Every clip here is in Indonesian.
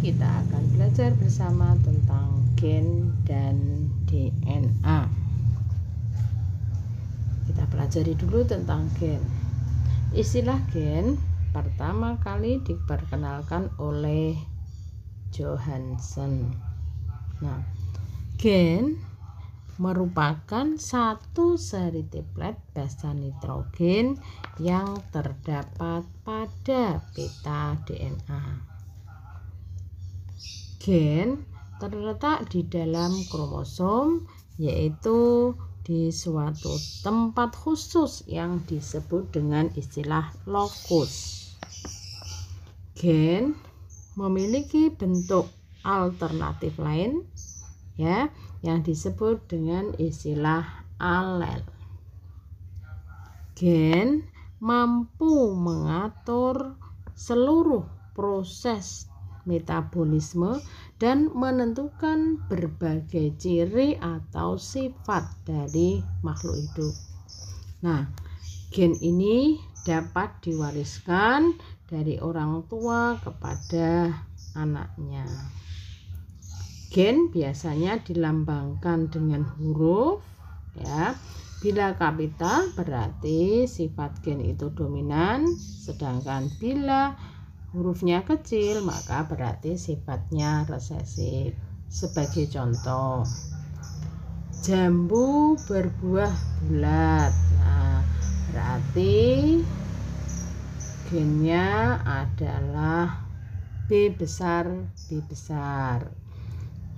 kita akan belajar bersama tentang gen dan DNA. Kita pelajari dulu tentang gen. Istilah gen pertama kali diperkenalkan oleh Johansen. Nah, gen merupakan satu seri triplet basa nitrogen yang terdapat pada peta DNA. Gen terletak di dalam kromosom, yaitu di suatu tempat khusus yang disebut dengan istilah lokus. Gen memiliki bentuk alternatif lain, ya, yang disebut dengan istilah alel. Gen mampu mengatur seluruh proses metabolisme dan menentukan berbagai ciri atau sifat dari makhluk hidup. Nah, gen ini dapat diwariskan dari orang tua kepada anaknya. Gen biasanya dilambangkan dengan huruf, ya. Bila kapital berarti sifat gen itu dominan, sedangkan bila hurufnya kecil maka berarti sifatnya resesif. Sebagai contoh, jambu berbuah bulat. Nah, berarti gennya adalah B besar.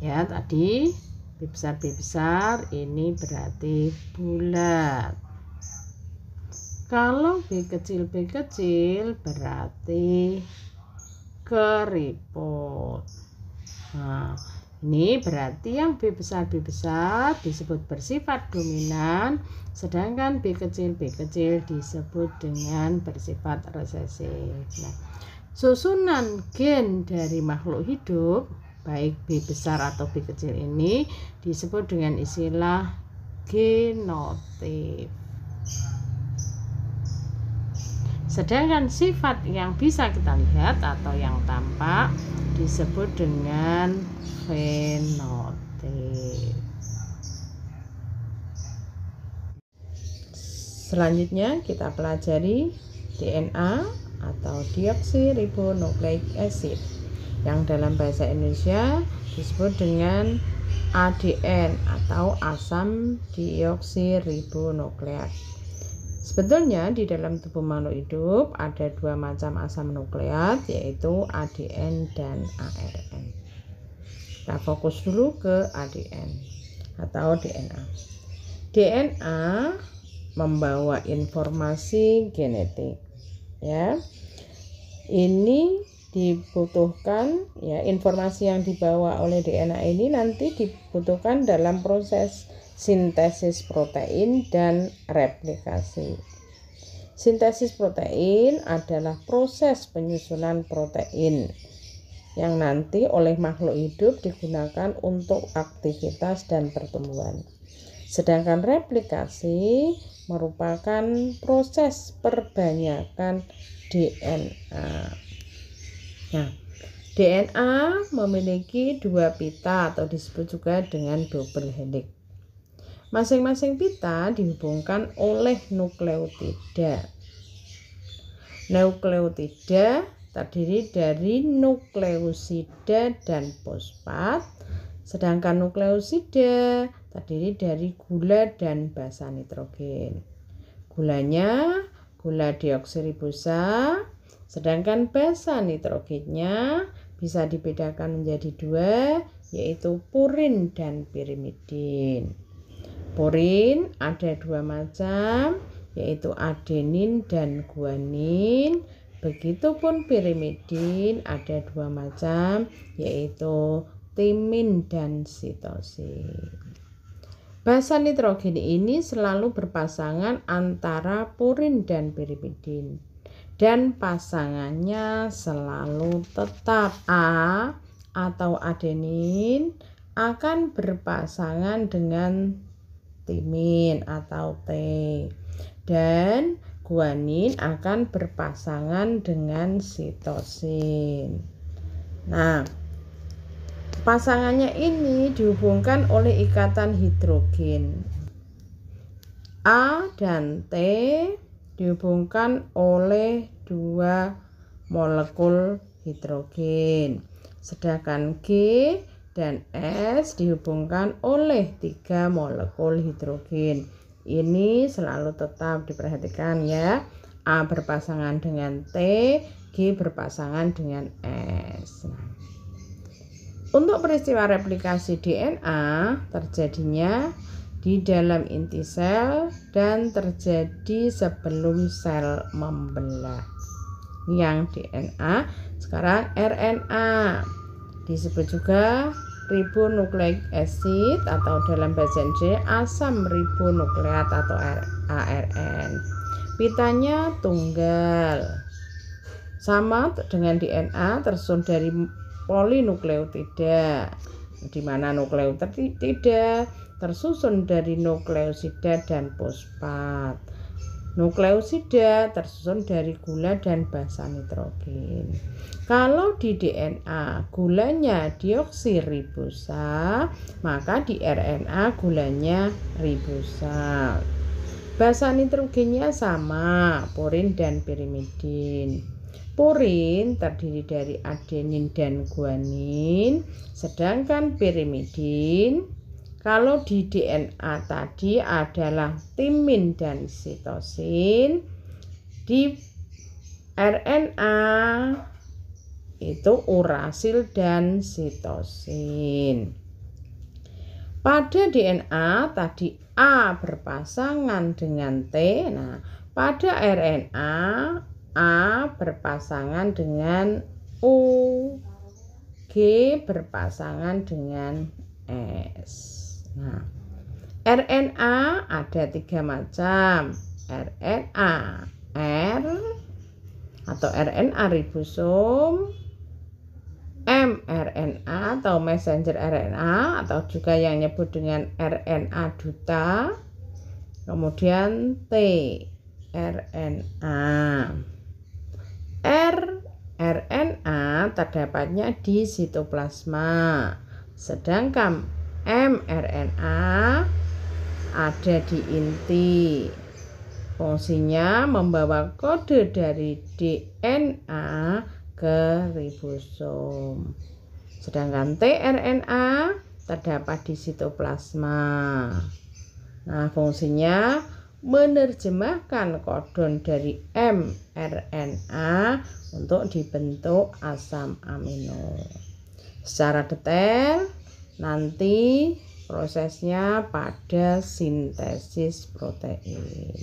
Ya, tadi B besar ini berarti bulat. Kalau B kecil berarti keriput. Nah, ini berarti yang B besar disebut bersifat dominan, sedangkan B kecil disebut dengan bersifat resesif. Nah, susunan gen dari makhluk hidup baik B besar atau B kecil ini disebut dengan istilah genotip. Sedangkan sifat yang bisa kita lihat atau yang tampak disebut dengan fenotip. Selanjutnya kita pelajari DNA atau deoksiribonukleik acid yang dalam bahasa Indonesia disebut dengan ADN atau asam deoksiribonukleat. Sebetulnya di dalam tubuh makhluk hidup ada dua macam asam nukleat, yaitu ADN dan ARN. Kita fokus dulu ke ADN atau DNA. DNA membawa informasi genetik, ya. Ini dibutuhkan, ya, informasi yang dibawa oleh DNA ini nanti dibutuhkan dalam proses sintesis protein dan replikasi. Sintesis protein adalah proses penyusunan protein yang nanti oleh makhluk hidup digunakan untuk aktivitas dan pertumbuhan. Sedangkan replikasi merupakan proses perbanyakan DNA. Nah, DNA memiliki dua pita atau disebut juga dengan double helix. Masing-masing pita dihubungkan oleh nukleotida. Nukleotida terdiri dari nukleosida dan fosfat, sedangkan nukleosida terdiri dari gula dan basa nitrogen. Gulanya gula deoksiribosa, sedangkan basa nitrogennya bisa dibedakan menjadi dua, yaitu purin dan pirimidin. Purin ada dua macam, yaitu adenin dan guanin. Begitupun pirimidin ada dua macam, yaitu timin dan sitosin. Basa nitrogen ini selalu berpasangan antara purin dan pirimidin, dan pasangannya selalu tetap. A atau adenin akan berpasangan dengan timin atau T, dan guanin akan berpasangan dengan sitosin. Nah, Pasangannya ini dihubungkan oleh ikatan hidrogen. A dan T dihubungkan oleh 2 molekul hidrogen. Sedangkan G dan S dihubungkan oleh 3 molekul hidrogen. Ini selalu tetap diperhatikan ya. A berpasangan dengan T, G berpasangan dengan S. Untuk peristiwa replikasi DNA terjadinya di dalam inti sel dan terjadi sebelum sel membelah. Yang DNA, sekarang RNA. Disebut juga ribonucleic acid atau dalam bahasa Indonesia asam ribonukleat atau ARN. Pitanya tunggal. Sama dengan DNA, tersusun dari polinukleotida, di mana nukleotida tersusun dari nukleosida dan fosfat. Nukleosida tersusun dari gula dan basa nitrogen. Kalau di DNA gulanya deoksiribosa, maka di RNA gulanya ribosa. Basa nitrogennya sama, purin dan pirimidin. Purin terdiri dari adenin dan guanin, sedangkan pirimidin kalau di DNA tadi adalah timin dan sitosin, di RNA itu urasil dan sitosin. Pada DNA tadi A berpasangan dengan T, nah pada RNA A berpasangan dengan U, G berpasangan dengan S. Nah, RNA ada 3 macam. RNA R atau RNA ribosom, mRNA atau messenger RNA atau juga yang nyebut dengan RNA duta. Kemudian T RNA. RNA terdapatnya di sitoplasma, sedangkan mRNA ada di inti. Fungsinya membawa kode dari DNA ke ribosom. Sedangkan tRNA terdapat di sitoplasma. Nah, fungsinya menerjemahkan kodon dari mRNA untuk dibentuk asam amino. Secara detail nanti prosesnya pada sintesis protein.